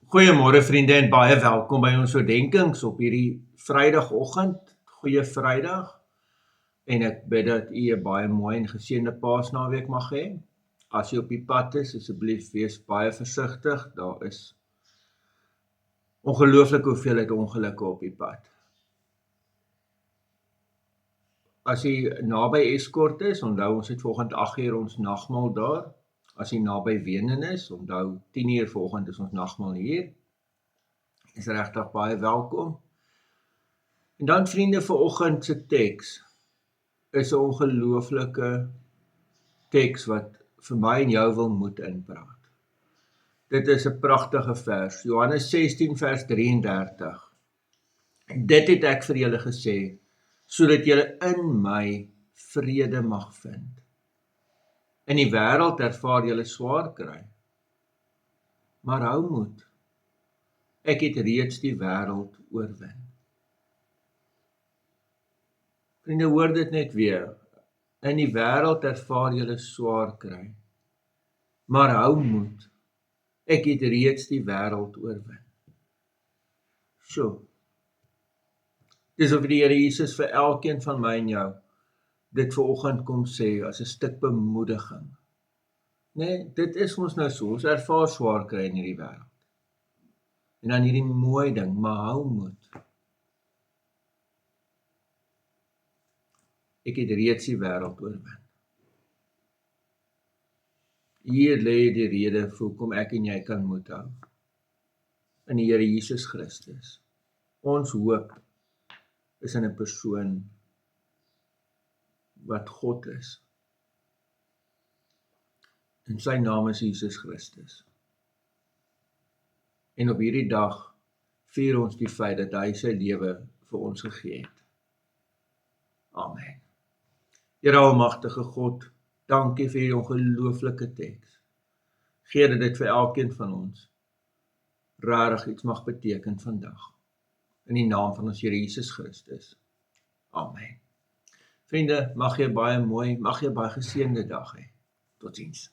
Goeiemôre vriende en baie welkom by ons oordenkings op hierdie Vrydagoggend. Goeie Vrydag. En ek bid dat u 'n baie mooi en geseënde Paasnaweek mag hê. As jy op die pad is, asseblief wees baie versigtig. Daar is ongelooflike hoeveelheid ongelukke op die pad. As jy naby Eskort is, onthou ons het vanoggend 8 uur ons nagmaal daar. As jy naby Wenen is, onthou 10 uur vanoggend is ons nagmaal hier. Is regtig baie welkom. En dan vriende, vanoggend se teks is 'n ongelooflike teks wat vir my en jou wil moed inpraat. Dit is 'n pragtige vers, Johannes 16 vers 33. Dit het ek vir julle gesê, sodat julle in my vrede mag vind. In die wêreld ervaar julle swaar kry, maar hou moed. Ek het reeds die wêreld oorwin. Vriende, hoor dit net weer. In die wêreld ervaar julle swaar kry, maar hou moed. Ek het reeds die wêreld oorwin. So. Dis of die Here Jesus vir elkeen van my en jou dit vanoggend kom sê as 'n stuk bemoediging. Nee, dit is ons nou so. Ons ervaar swaar kry in hierdie wêreld. En dan hierdie mooi ding, maar hou moed. Ek het reeds die wêreld oorwin. Hier lê die rede vir hoekom ek en jy kan moed hou. In die Here Jesus Christus. Ons hoop is in 'n persoon wat God is. En sy naam is Jesus Christus. En op hierdie dag vier ons die feit dat hy sy lewe vir ons gegee het. Amen. Here almagtige God, dankie vir hierdie ongelooflike teks. Gee dat dit vir elkeen van ons rarig iets mag beteken vandag. In die naam van ons Here Jesus Christus. Amen. Vriende, mag jy baie mooi, mag jy baie geseënde dag hê. Totsiens.